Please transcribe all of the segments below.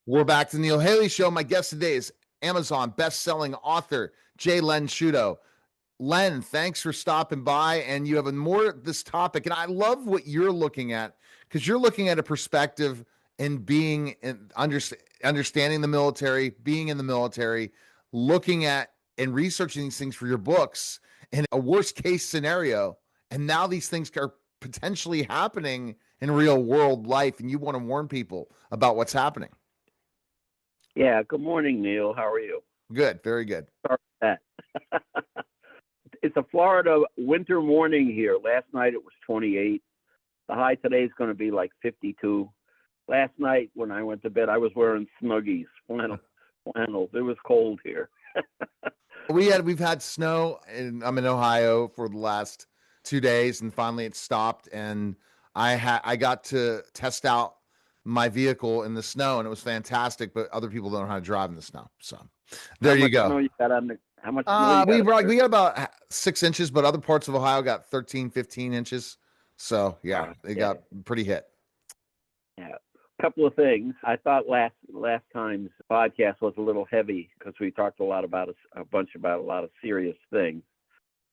We're back to the Neil Haley Show. My guest today is Amazon best-selling author J. Len Sciuto. Len, thanks for stopping by. And you have more this topic, and I love what you're looking at because you're looking at a perspective and being in understanding the military, being in the military, looking at and researching these things for your books in a worst case scenario. And now these things are potentially happening in real world life, and you want to warn people about what's happening. Yeah, good morning, Neil. How are you? Good, very good. Sorry for that. It's a Florida winter morning here. Last night it was 28. The high today is going to be like 52. Last night when I went to bed, I was wearing Snuggies, flannels. It was cold here. We've had snow, and I'm in Ohio for the last 2 days, and finally it stopped, and I got to test out my vehicle in the snow, and it was fantastic. But other people don't know how to drive in the snow, so there you go. Snow you got on the, how much snow you got? We got about 6 inches, but other parts of Ohio got 13, 15 inches. So yeah, they got pretty hit. Yeah. A couple of things. I thought last time's podcast was a little heavy because we talked a lot about a lot of serious things.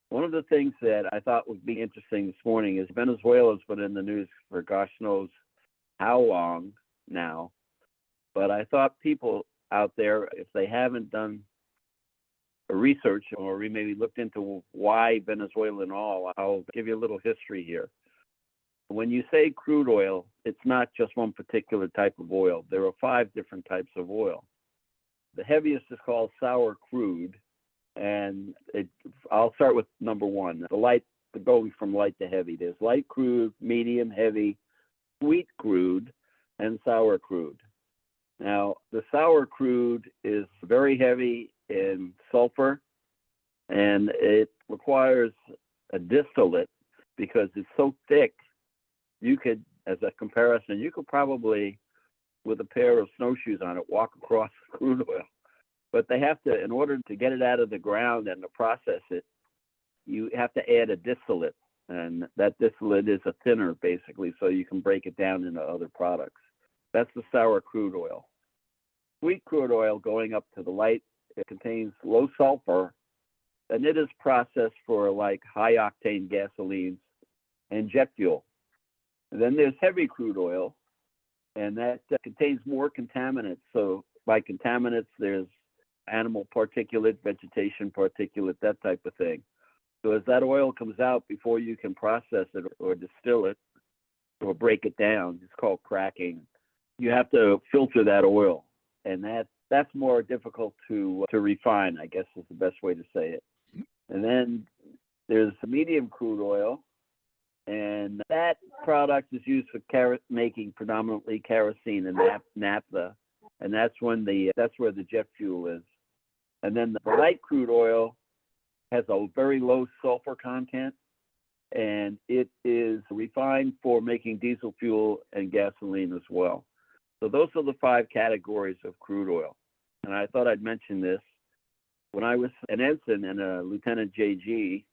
One of the things that I thought would be interesting this morning is Venezuela's been in the news for gosh knows how long now. But I thought people out there, if they haven't done a research or maybe looked into why Venezuela and all, I'll give you a little history here. When you say crude oil, it's not just one particular type of oil. There are 5 different types of oil. The heaviest is called sour crude, and I'll start with number 1. Going from light to heavy. There's light crude, medium, heavy, sweet crude, and sour crude. Now, the sour crude is very heavy in sulfur, and it requires a distillate because it's so thick. You could, as a comparison, you could probably, with a pair of snowshoes on it, walk across crude oil. But they have to, in order to get it out of the ground and to process it, you have to add a distillate. And that distillate is a thinner, basically, so you can break it down into other products. That's the sour crude oil. Sweet crude oil, going up to the light, it contains low sulfur, and it is processed for like high-octane gasolines and jet fuel. And then there's heavy crude oil, and that contains more contaminants. So by contaminants, there's animal particulate, vegetation particulate, that type of thing. So as that oil comes out, before you can process it or distill it or break it down, it's called cracking, you have to filter that oil. And that's more difficult to refine, I guess is the best way to say it. And then there's medium crude oil, and that product is used for making predominantly kerosene and naphtha, and that's where the jet fuel is. And then the light crude oil has a very low sulfur content, and it is refined for making diesel fuel and gasoline as well. So those are the 5 categories of crude oil. And I thought I'd mention this. When I was an ensign and a lieutenant JG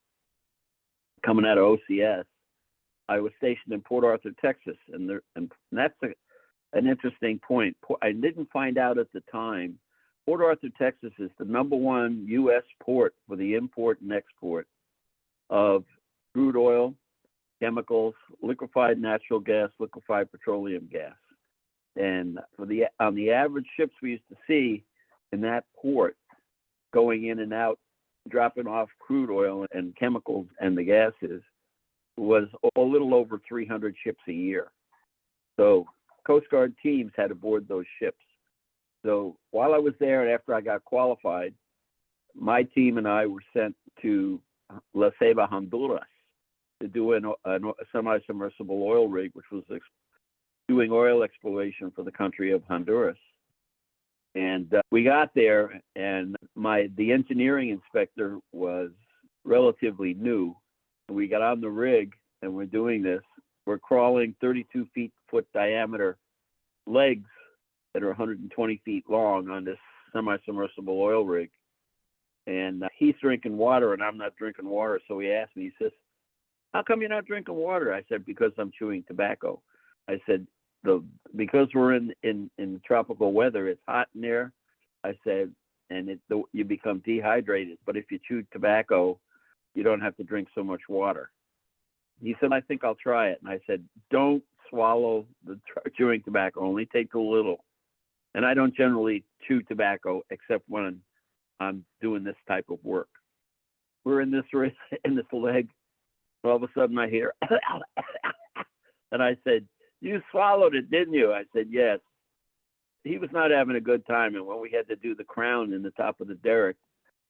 coming out of OCS, I was stationed in Port Arthur, Texas. And that's an interesting point. I didn't find out at the time. Port Arthur, Texas is the #1 U.S. port for the import and export of crude oil, chemicals, liquefied natural gas, liquefied petroleum gas. And on the average ships we used to see in that port going in and out, dropping off crude oil and chemicals and the gases, was a little over 300 ships a year. So Coast Guard teams had to board those ships. So while I was there and after I got qualified, my team and I were sent to La Ceiba, Honduras, to do a semi-submersible oil rig, which was doing oil exploration for the country of Honduras. And we got there, and the engineering inspector was relatively new. We got on the rig, and we're doing this. We're crawling 32-foot diameter legs that are 120 feet long on this semi-submersible oil rig. And he's drinking water, and I'm not drinking water. So he asked me, he says, "How come you're not drinking water?" I said, "Because I'm chewing tobacco." I said, because we're in tropical weather, it's hot in there. I said, and you become dehydrated. But if you chew tobacco, you don't have to drink so much water. He said, I think I'll try it. And I said, don't swallow the chewing tobacco, only take a little. And I don't generally chew tobacco except when I'm doing this type of work. We're in this leg. All of a sudden I hear, and I said, you swallowed it, didn't you? I said, yes. He was not having a good time. And when we had to do the crown in the top of the derrick,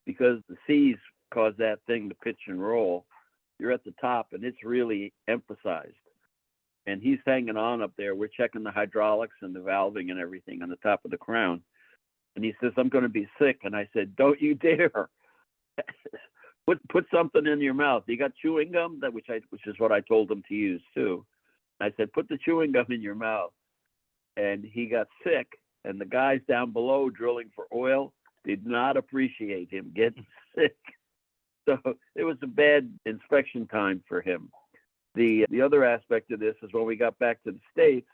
because the seas cause that thing to pitch and roll, you're at the top and it's really emphasized. And he's hanging on up there. We're checking the hydraulics and the valving and everything on the top of the crown. And he says, I'm going to be sick. And I said, don't you dare. Put something in your mouth. You got chewing gum, which is what I told him to use too. I said, put the chewing gum in your mouth. And he got sick. And the guys down below drilling for oil did not appreciate him getting sick. So it was a bad inspection time for him. The other aspect of this is when we got back to the States,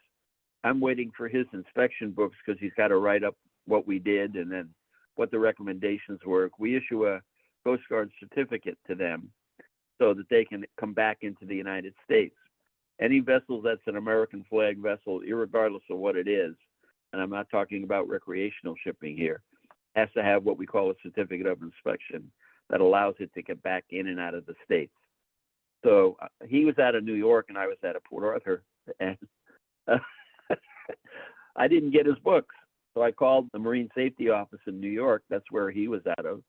I'm waiting for his inspection books because he's got to write up what we did and then what the recommendations were. We issue a Coast Guard certificate to them so that they can come back into the United States. Any vessel that's an American flag vessel, irregardless of what it is, and I'm not talking about recreational shipping here, has to have what we call a certificate of inspection that allows it to get back in and out of the States. So he was out of New York and I was out of Port Arthur, and I didn't get his books. So I called the Marine Safety Office in New York. That's where he was out of.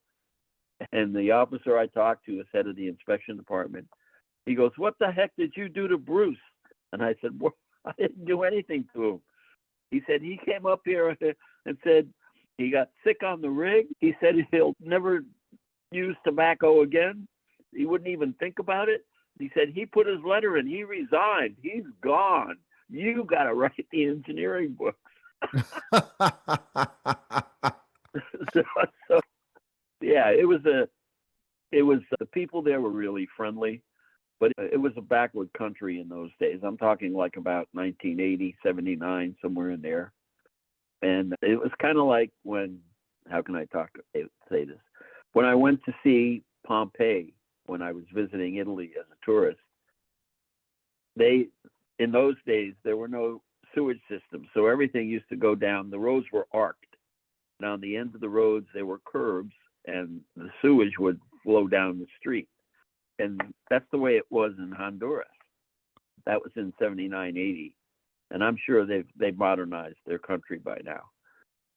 And the officer I talked to is head of the inspection department. He goes, what the heck did you do to Bruce? And I said, well, I didn't do anything to him. He said he came up here and said he got sick on the rig. He said he'll never use tobacco again. He wouldn't even think about it. He said he put his letter in. He resigned. He's gone. You got to write the engineering books. so yeah, it was the people there were really friendly, but it was a backward country in those days. I'm talking like about 1980, 79, somewhere in there. And it was kind of like how can I say this? When I went to see Pompeii, when I was visiting Italy as a tourist, in those days, there were no sewage systems. So everything used to go down. The roads were arced. And on the ends of the roads, there were curbs and the sewage would flow down the street. And that's the way it was in Honduras. That was in 79, 80. And I'm sure they've modernized their country by now.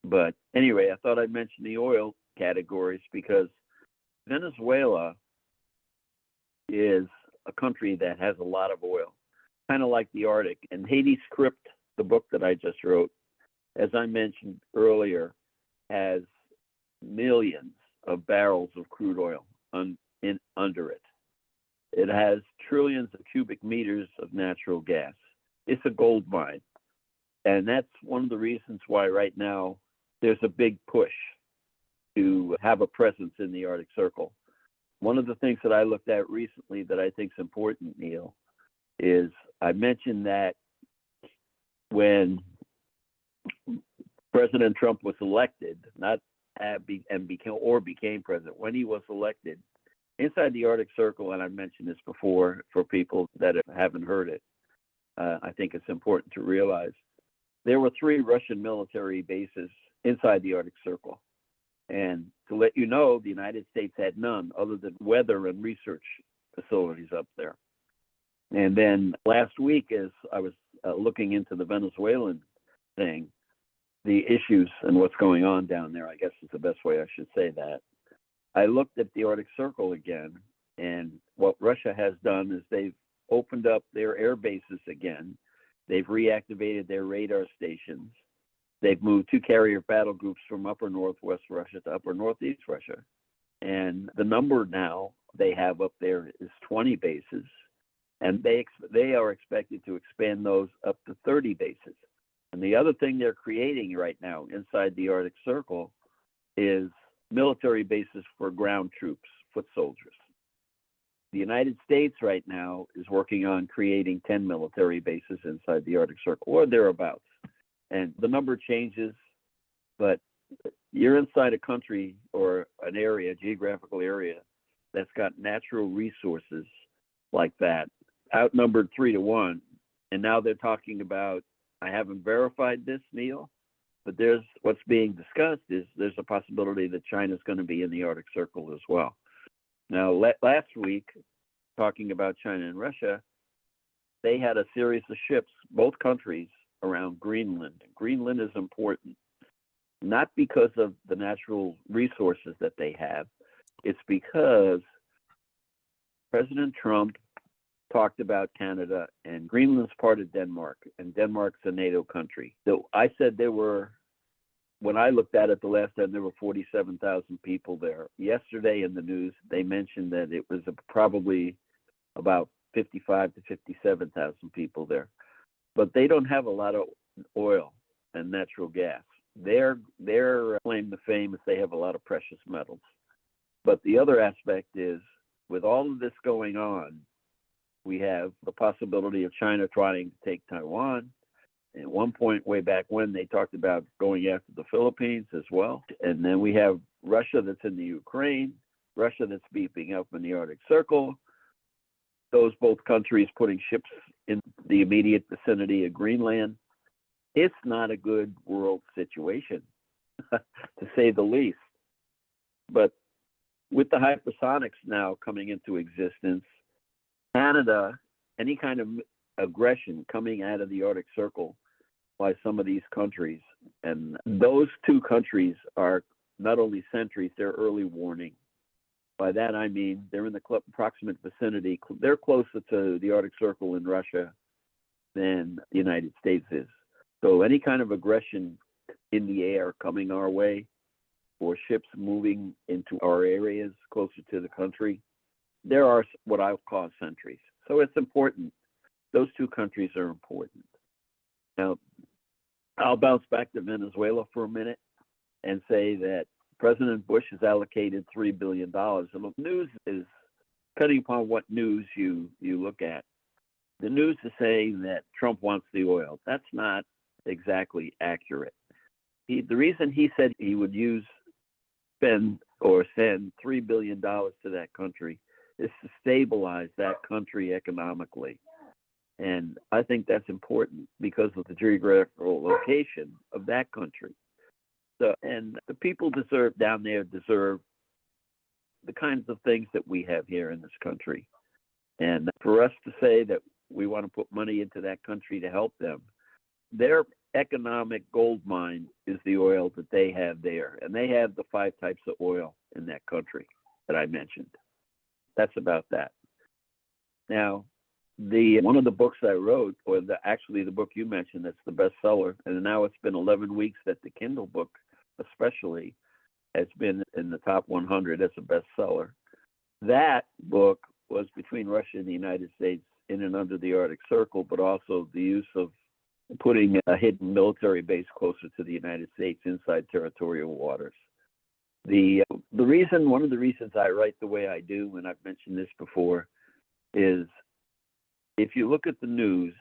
But anyway, I thought I'd mention the oil categories because Venezuela is a country that has a lot of oil, kind of like the Arctic. And Haiti Script, the book that I just wrote, as I mentioned earlier, has millions of barrels of crude oil under it. It has trillions of cubic meters of natural gas. It's a gold mine. And that's one of the reasons why right now there's a big push to have a presence in the Arctic Circle. One of the things that I looked at recently that I think is important, Neil, is I mentioned that when President Trump was elected, became president, when he was elected, inside the Arctic Circle, and I've mentioned this before for people that haven't heard it, I think it's important to realize, there were 3 Russian military bases inside the Arctic Circle. And to let you know, the United States had none other than weather and research facilities up there. And then last week, as I was looking into the Venezuelan thing, the issues and what's going on down there, I guess is the best way I should say that. I looked at the Arctic Circle again, and what Russia has done is they've opened up their air bases again. They've reactivated their radar stations. They've moved 2 carrier battle groups from upper northwest Russia to upper northeast Russia. And the number now they have up there is 20 bases. And they are expected to expand those up to 30 bases. And the other thing they're creating right now inside the Arctic Circle is military bases for ground troops, foot soldiers. The United States right now is working on creating 10 military bases inside the Arctic Circle or thereabouts. And the number changes, but you're inside a country or an area, geographical area, that's got natural resources like that, outnumbered 3-1. And now they're talking about, I haven't verified this, Neil, but there's what's being discussed is there's a possibility that China's going to be in the Arctic Circle as well. Now, last week, talking about China and Russia, they had a series of ships, both countries, around Greenland. Greenland is important, not because of the natural resources that they have. It's because President Trump talked about Canada, and Greenland's part of Denmark, and Denmark's a NATO country. So I said when I looked at it the last time, there were 47,000 people there. Yesterday in the news, they mentioned that it was probably about 55 to 57,000 people there. But they don't have a lot of oil and natural gas. Their claim to fame is they have a lot of precious metals. But the other aspect is, with all of this going on, we have the possibility of China trying to take Taiwan. At one point, way back when, they talked about going after the Philippines as well. And then we have Russia that's in the Ukraine, Russia that's beefing up in the Arctic Circle. Those both countries putting ships in the immediate vicinity of Greenland. It's not a good world situation, to say the least. But with the hypersonics now coming into existence, Canada, any kind of aggression coming out of the Arctic Circle by some of these countries, and those two countries are not only sentries, they're early warning. By that I mean they're in the approximate vicinity. They're closer to the Arctic Circle in Russia than the United States is. So any kind of aggression in the air coming our way, or ships moving into our areas closer to the country, there are what I'll call sentries. So it's important. Those two countries are important. Now, I'll bounce back to Venezuela for a minute and say that President Bush has allocated $3 billion. And the news is, depending upon what news you look at, the news is saying that Trump wants the oil. That's not exactly accurate. The reason he said he would spend $3 billion to that country is to stabilize that country economically. And I think that's important because of the geographical location of that country. So, and the people down there deserve the kinds of things that we have here in this country. And for us to say that we want to put money into that country to help them, their economic gold mine is the oil that they have there. And they have the 5 types of oil in that country that I mentioned. That's about that. Now, one of the books I wrote, or actually the book you mentioned, that's the bestseller, and now it's been 11 weeks that the Kindle book especially has been in the top 100 as a bestseller. That book was between Russia and the United States in and under the Arctic Circle, but also the use of putting a hidden military base closer to the United States inside territorial waters. One of the reasons I write the way I do, and I've mentioned this before, is if you look at the news,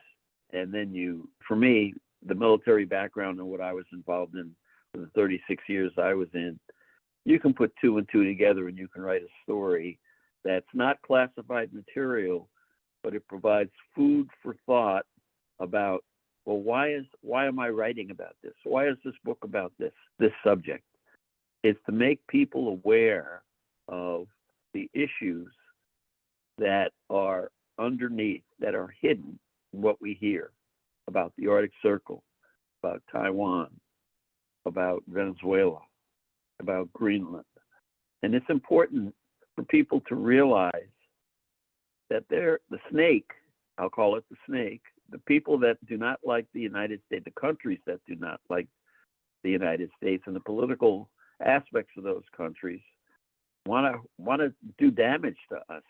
and then for me, the military background and what I was involved in for the 36 years I was in, you can put 2 and 2 together and you can write a story that's not classified material, but it provides food for thought about, well, why am I writing about this? Why is this book about this subject? It's to make people aware of the issues that are underneath, that are hidden in what we hear about the Arctic Circle, about Taiwan, about Venezuela, about Greenland. And it's important for people to realize that the snake, I'll call it the snake, the people that do not like the United States, the countries that do not like the United States, and the political aspects of those countries want to do damage to us.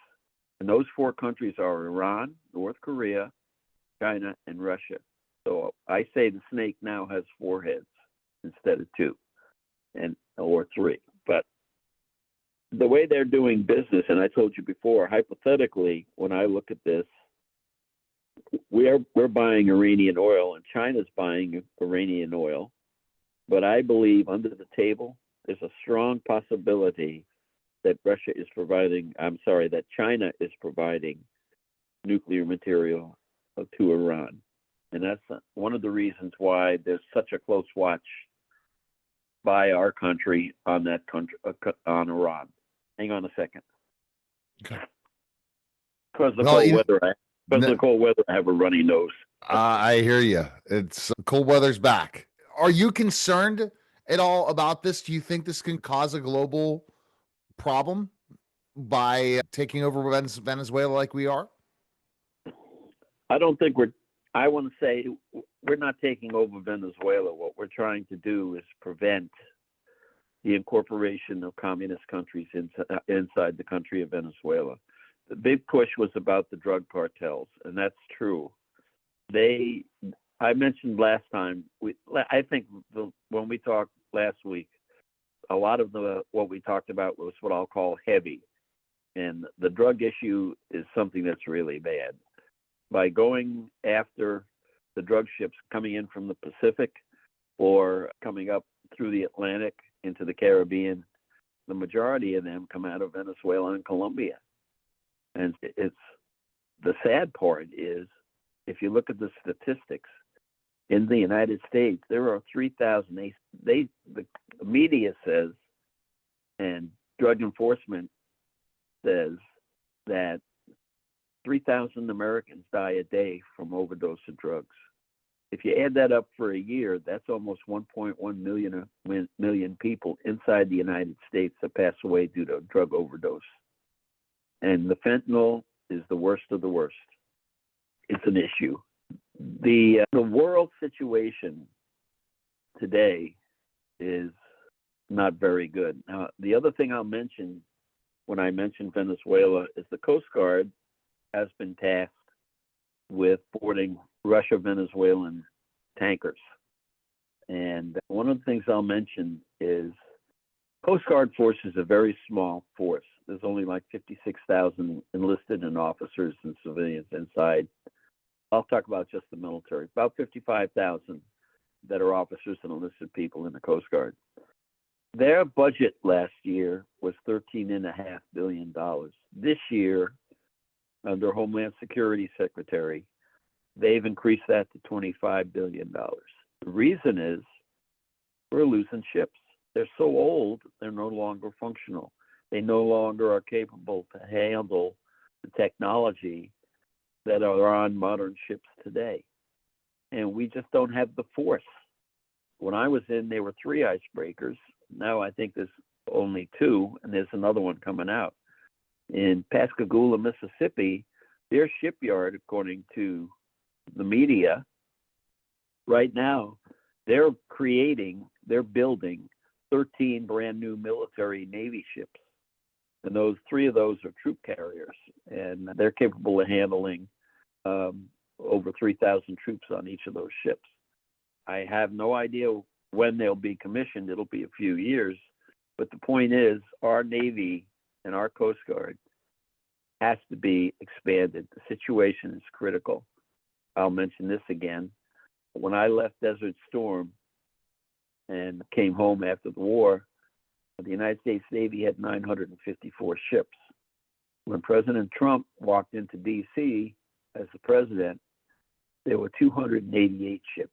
And those 4 countries are Iran, North Korea, China, and Russia. So I say the snake now has 4 heads instead of 2, or 3. But the way they're doing business, and I told you before, hypothetically, when I look at this, we're buying Iranian oil and China's buying Iranian oil. But I believe under the table, there's a strong possibility that that China is providing nuclear material to Iran. And that's one of the reasons why there's such a close watch by our country on that country, on Iran. Hang on a second. Okay. Because of the cold weather, I have a runny nose. I hear you. It's cold weather's back. Are you concerned at all about this? Do you think this can cause a global problem by taking over Venezuela like we are? I don't think I want to say we're not taking over Venezuela. What we're trying to do is prevent the incorporation of communist countries inside the country of Venezuela. The big push was about the drug cartels, and that's true. I mentioned last time, I think when we talked last week, a lot of what we talked about was what I'll call heavy. And the drug issue is something that's really bad. By going after the drug ships coming in from the Pacific or coming up through the Atlantic into the Caribbean, the majority of them come out of Venezuela and Colombia. And the sad part is, if you look at the statistics, in the United States, there are 3,000. The media says, and drug enforcement says, that 3,000 Americans die a day from overdose of drugs. If you add that up for a year, that's almost 1.1 million people inside the United States that pass away due to drug overdose. And the fentanyl is the worst of the worst. It's an issue. The world situation today is not very good. Now, the other thing I'll mention when I mention Venezuela is the Coast Guard has been tasked with boarding Russia-Venezuelan tankers. And one of the things I'll mention is Coast Guard force is a very small force. There's only like 56,000 enlisted and officers and civilians inside. I'll talk about just the military. About 55,000 that are officers and enlisted people in the Coast Guard. Their budget last year was $13.5 billion. This year, under Homeland Security Secretary, they've increased that to $25 billion. The reason is we're losing ships. They're so old, they're no longer functional. They no longer are capable to handle the technology that are on modern ships today. And we just don't have the force. When I was in, there were 3 icebreakers. Now I think there's only 2, and there's another one coming out. In Pascagoula, Mississippi, their shipyard, according to the media, right now, they're building 13 brand new military Navy ships. And 3 of those are troop carriers, and they're capable of handling over 3,000 troops on each of those ships. I have no idea when they'll be commissioned. It'll be a few years. But the point is, our Navy and our Coast Guard has to be expanded. The situation is critical. I'll mention this again. When I left Desert Storm and came home after the war, the United States Navy had 954 ships. When President Trump walked into D.C. as the president, there were 288 ships.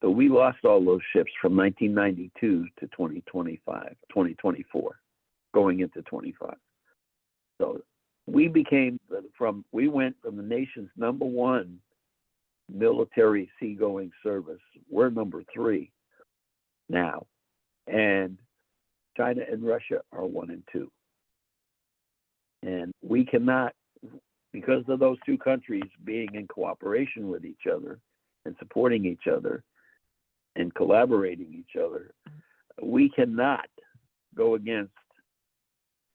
So we lost all those ships from 1992 to 2024, going into 25. So we went from the nation's #1 military seagoing service. We're number 3 now. And China and Russia are 1 and 2. And we cannot, because of those 2 countries being in cooperation with each other and supporting each other and collaborating each other, we cannot go against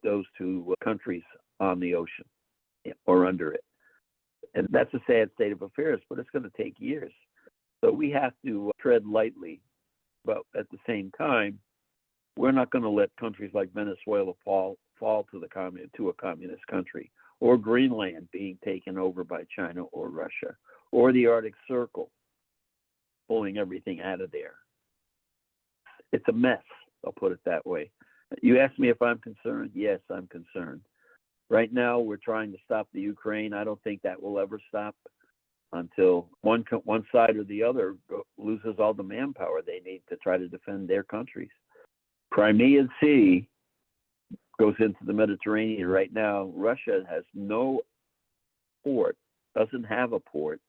those 2 countries on the ocean or under it. And that's a sad state of affairs, but it's going to take years. So we have to tread lightly, but at the same time, We're not going to let countries like Venezuela fall to a communist country, or Greenland being taken over by China or Russia, or the Arctic Circle pulling everything out of there. It's a mess, I'll put it that way. You asked me if I'm concerned. Yes, I'm concerned. Right now, we're trying to stop the Ukraine. I don't think that will ever stop until one side or the other loses all the manpower they need to try to defend their countries. Crimean Sea goes into the Mediterranean right now. Russia has no port, doesn't have a port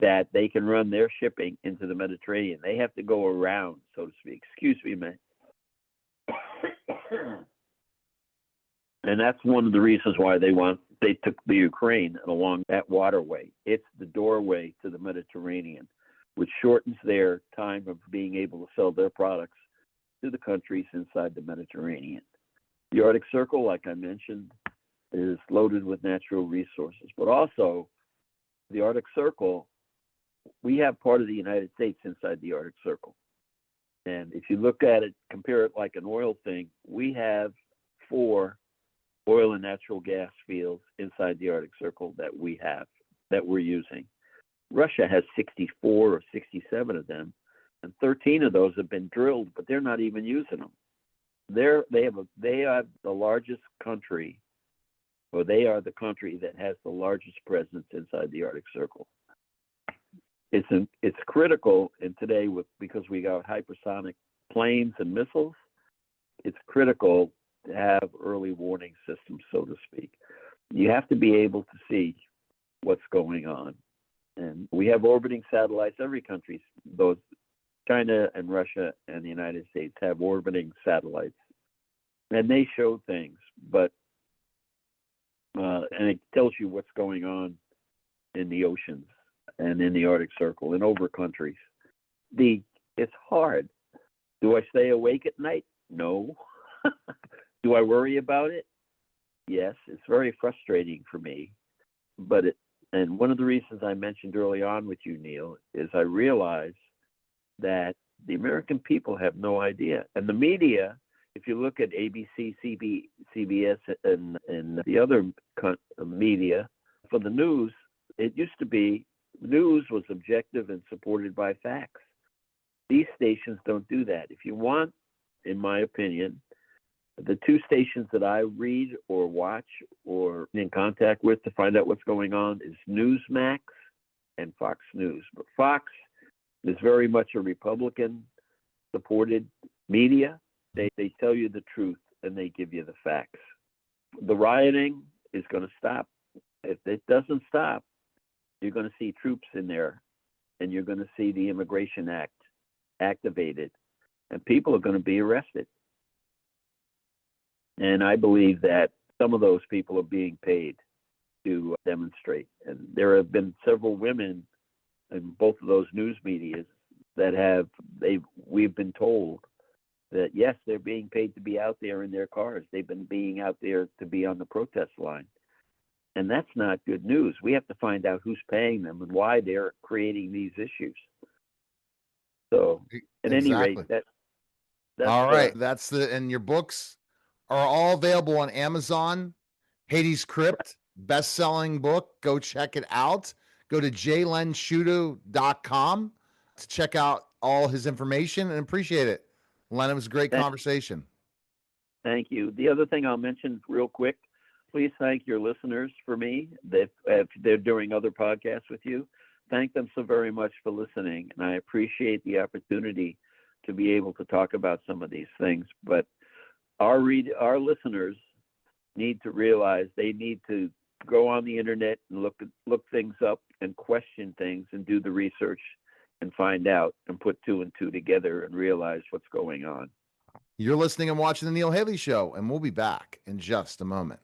that they can run their shipping into the Mediterranean. They have to go around, so to speak. Excuse me, man. And that's one of the reasons why they took the Ukraine along that waterway. It's the doorway to the Mediterranean, which shortens their time of being able to sell their products to the countries inside the Mediterranean. The Arctic Circle, like I mentioned, is loaded with natural resources, but also the Arctic Circle, we have part of the United States inside the Arctic Circle. And if you look at it, compare it like an oil thing, we have 4 oil and natural gas fields inside the Arctic Circle that we're using. Russia has 64 or 67 of them, and 13 of those have been drilled, but they're not even using them. They are the largest country, or they are the country that has the largest presence inside the Arctic Circle. It's critical, and today because we got hypersonic planes and missiles, it's critical to have early warning systems, so to speak. You have to be able to see what's going on. And we have orbiting satellites. Every country, those China and Russia and the United States have orbiting satellites. And they show things, but and it tells you what's going on in the oceans and in the Arctic Circle and over countries. It's hard. Do I stay awake at night? No. Do I worry about it? Yes, it's very frustrating for me. And one of the reasons I mentioned early on with you, Neil, is I realize that the American people have no idea. And the media, if you look at ABC, CBS, and the other media, for the news, it used to be news was objective and supported by facts. These stations don't do that. If you want, in my opinion, the 2 stations that I read or watch or in contact with to find out what's going on is Newsmax and Fox News. But Fox is very much a Republican-supported media. They tell you the truth and they give you the facts. The rioting is going to stop. If it doesn't stop, you're going to see troops in there, and you're going to see the Immigration Act activated, and people are going to be arrested. And I believe that some of those people are being paid to demonstrate. And there have been several women in both of those news medias that we've been told that, yes, they're being paid to be out there in their cars. They've been being out there to be on the protest line. And that's not good news. We have to find out who's paying them and why they're creating these issues. So at any rate, that's all right. And your books are all available on Amazon. Hades Crypt, best-selling book. Go check it out. Go to jlensciuto.com to check out all his information, and appreciate it. Len, it was a great conversation. Thank you. The other thing I'll mention real quick, please thank your listeners for me. If they're doing other podcasts with you, thank them so very much for listening. And I appreciate the opportunity to be able to talk about some of these things. But our listeners need to realize they need to go on the internet and look things up and question things and do the research and find out and put 2 and 2 together and realize what's going on. You're listening and watching The Neil Haley Show, and we'll be back in just a moment.